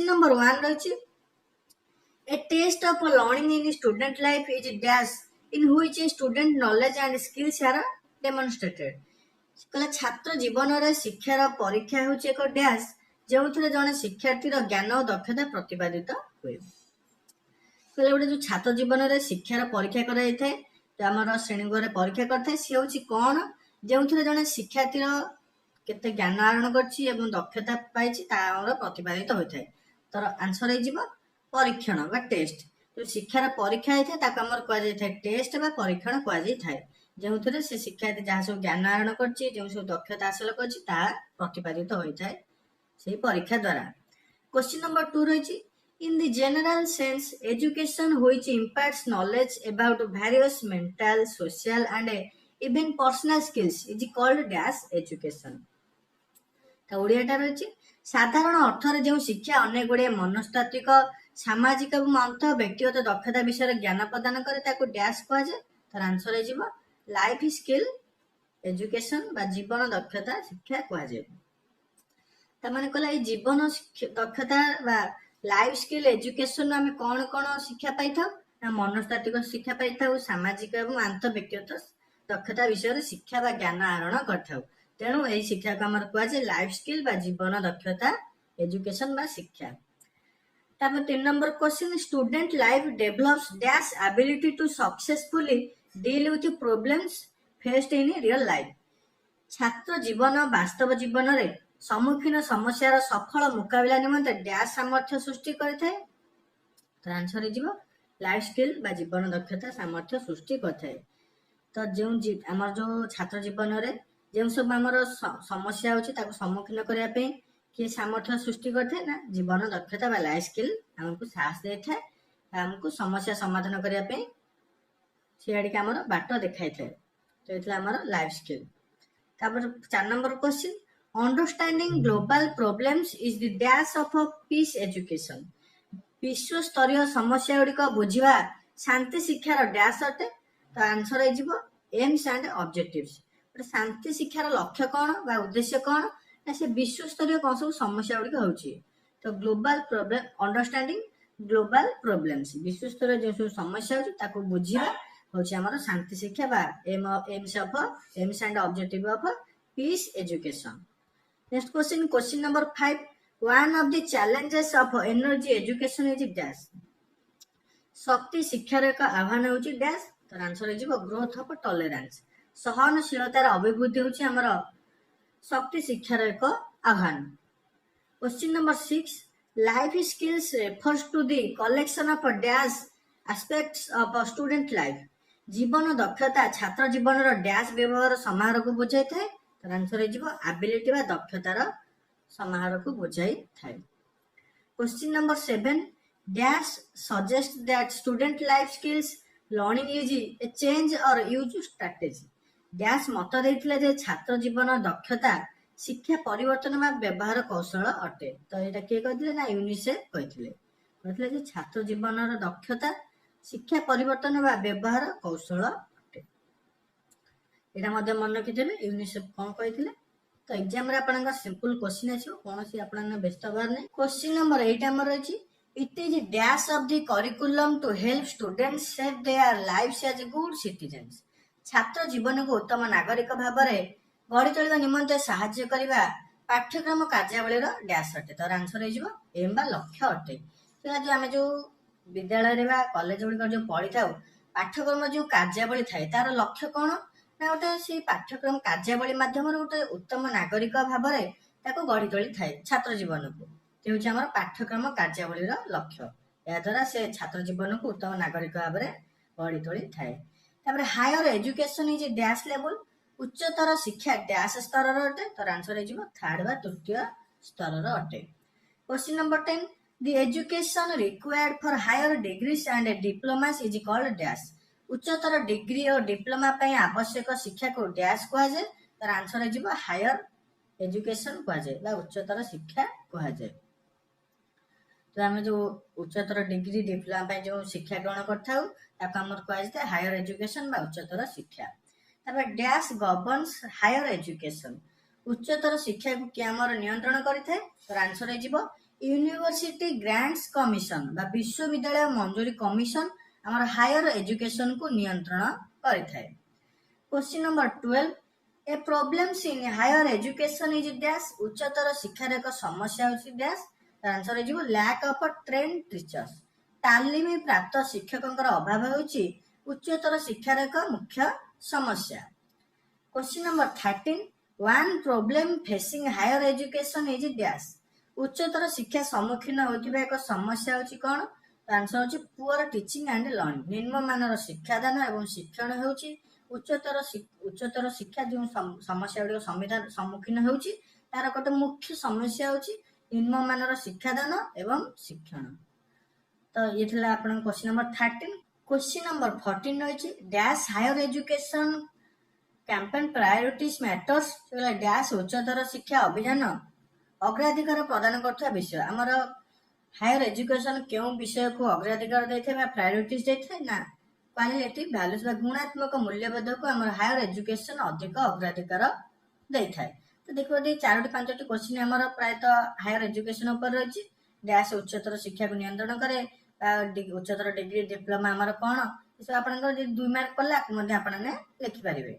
Number 1 रही a test of learning in student life is dash in which student knowledge and skills are demonstrated. कहला छात्र जीवन रे शिक्षार परीक्षा होची एक डैश जो जड़े शिक्षार्थी ज्ञान और दक्षता प्रतिपादित हुए। कहले गोटे जो छात्र जीवन में शिक्षार परीक्षा कराई थाए तो आम श्रेणीगृह परीक्षा करता सी हूँ कौन जो जड़े शिक्षार्थी केते ज्ञान आहरण कर दक्षता पाई प्रतिपादित होता है। तर आंसर हो परीक्षण बा टेस्ट। जो शिक्षार परीक्षा होता है आमर कहुए टेस्ट बा परीक्षण कहुए जो से शिक्षार्थी जहाँ सब ज्ञान आहरण कर सब दक्षता हासिल कर प्रतिपादित होता है से परीक्षा द्वारा। क्वेश्चन नंबर 2 रही in the general sense education which imparts knowledge about various mental social and even personal skills is called dash education। तो ओडियाटा रही साधारण अर्थ रे जो शिक्षा अनेक गुड़े मनस्तात्विक सामाजिक और अंत व्यक्तिगत दक्षता विषय ज्ञान प्रदान करे डैश कहुए। तर आंसर हो लाइफ स्किल एजुकेशन बा जीवन दक्षता शिक्षा कहुए। तमाने कहला जीवन दक्षता बा लाइफ स्किल एजुकेशन आम कौन कौन शिक्षा पाई था ना मनस्तात्विक शिक्षा पाई था सामाजिक और आंत व्यक्तिगत दक्षता विषय शिक्षा बा ज्ञान आहरण कर तेणु यही शिक्षा को आम कहुए लाइफ स्किल बा जीवन दक्षता एजुकेशन बा शिक्षा। तापर 3 number question student life develops dash ability to successfully deal with problems faced in real life. छात्र जीवन वास्तव जीवन रे सम्मुखीन समस्यार सफल मुकाबला निमंते डैश सामर्थ्य सृष्टि करथाय। तो आंसर हो लाइफ स्किल बा जीवन दक्षता सामर्थ्य सृष्टि करथाय। तो जो आमर जो छात्र जीवन रे जो सब आमर समस्या होची ताको सम्मुखीन करिया पे कि सामर्थ्य सृष्टि करथाय ना जीवन दक्षता बा लाइफ स्किल हमको साहस देथाय हमको समस्या समाधान करिया पे सियाडी के आमर बाट देखाइ थाय। तो एतला आमर लाइफ स्किल। तापर 4 number question Understanding global problems is the dash of a peace education। विश्व स्तरीय समस्या गुड़िक बुझा शांति शिक्षार डैश अटे। तो आंसर हो एम्स एंड ऑब्जेक्टिव्स। शांति शिक्षार लक्ष्य कौन बा उद्देश्य कौन ना से विश्व स्तरीय कौन सब समस्या गुड़िक होची। तो global problem understanding global problems विश्व स्तरीय जो सब समस्या होची ताको बुझिबा होची हमर शांति शिक्षा बा AIIMS and objective of peace education. Next question number 5 one of the challenges of energy education is dash। शक्ति शिक्षार एक आह्वान होची डैश। तो आंसर हो ग्रोथ ऑफ टॉलरेंस सहनशीलतार अभिवृद्धि होची हमर शक्ति शिक्षार एक आह्वान। Question number 6 life skills refers to the collection of dash aspects of student life. जीवन दक्षता छात्र जीवन डैश व्यवहार समारोह को बुझाई थाए। तो आंसर हो एबिलिटी बा दक्षतार समारोह को बुझाई थाए। Question number 7 dash suggest that student life skills learning is a change और यूज स्ट्रेटेजी। डैश मत देथिले जे छात्र जीवन दक्षता शिक्षा परिवर्तन बा व्यवहार कौशल अटे। तो एटा के कहथिले ना यूनिसेफ कहथिले जे छात्र जीवन दक्षता शिक्षा परिवर्तन बा व्यवहार कौशल अटे। एटा मध्य मन रखिथे यूनिसेफ कौन कहथिले। तो एग्जाम रे आपन सिंपल क्वेश्चन आछो कोन सी आपन व्यस्त बार नै। क्वेश्चन नंबर 8 हमर अछि it is dash of the curriculum to help students save their lives as good citizens. छात्र जीवन को उत्तम नागरिक भाव में गढ़ी तोलिबा निमंते सहाय्य करिबा पाठ्यक्रम कार्यावली डैश अटे। तो आंसर हो एम बा लक्ष्य अटे। तो जो आमे जो विद्यालय रे बा कॉलेज गुडी जो पढ़ी थाउ पाठ्यक्रम जो कार्यावली थाए तार लक्ष्य कौन ना गोटे से पाठ्यक्रम कार्यावली माध्यम गोटे उत्तम नागरिक भाव में गढ़ी तोली थाए छात्र जीवन को ये हूँ पाठ्यक्रम कार्यावली लक्ष्य। या द्वारा से छात्र जीवन को उत्तम नागरिक भाव में गढ़ी तोली थाए। Higher education is dash level उच्चतर शिक्षा डैश स्तर अटे। तो आंसर हो थर्ड बा तृतीय स्तर अटे। Question number 10 the education required for higher degrees and diplomas is called dash. उच्चतर डिग्री और डिप्लोमा आवश्यक शिक्षा को डैश कहुए। तो आंसर हो हायर एजुकेशन कहुए उच्चतर शिक्षा कहुए। तो आम जो उच्चतर डिग्री डिप्लोमा जो शिक्षा ग्रहण कर हायर एजुकेशन उच्चतर शिक्षा। डैश गवर्नस हायर एजुकेशन उच्चतर शिक्षा को किए आमर नियंत्रण करें। तो आंसर हो यूनिवर्सिटी ग्रांट्स कमिशन बा विश्वविद्यालय मंजूरी कमिशन आमर हायर एजुकेशन को नियंत्रण करिथाय। Question number 12 a problems in higher education is dash उच्चतर शिक्षार एक समस्या होची डैश आंसर हो लैक ऑफ ट्रेन टीचर्स तालीम प्राप्त शिक्षकों अभाव होची उच्चतर शिक्षार एक मुख्य समस्या। Question number 13 one problem facing higher education is dash उच्चतर शिक्षा सम्मुखीन होतिबा एक समस्या होची कोन आंसर होची पुअर टीचिंग एंड लर्निंग निम्नमानर शिक्षादान एवं शिक्षण होची उच्चतर शिक्षा जो समस्या गुड़िक संविधान सम्मुखीन होची तार गोटे मुख्य समस्या होची निम्नमानर शिक्षादान एवं शिक्षण। तो ये थिला आपन क्वेश्चन नंबर 13। क्वेश्चन नंबर 14 रहिछि dash higher education campaign priorities matters dash उच्चतर शिक्षा अभियान अग्राधिकार प्रदान करथुवा विषय हमर हायर एजुकेशन केउ विषय को अग्राधिकार देथे बा प्रायोरिटीज देथे ना क्वालिटी वैल्यूज बा गुणात्मक मूल्यबोध को हमर हायर एजुकेशन अधिक अग्राधिकार देथाय। तो देखो ये 4-5 क्वेश्चन हमर प्रायतः हायर एजुकेशन ऊपर रहिछि डैश उच्चतर शिक्षा को नियंत्रण करे उच्चतर डिग्री डिप्लोमा हमर कोन इस आपनकर 2 मार्क पल्ला मध्ये आपन लिखि परिबे।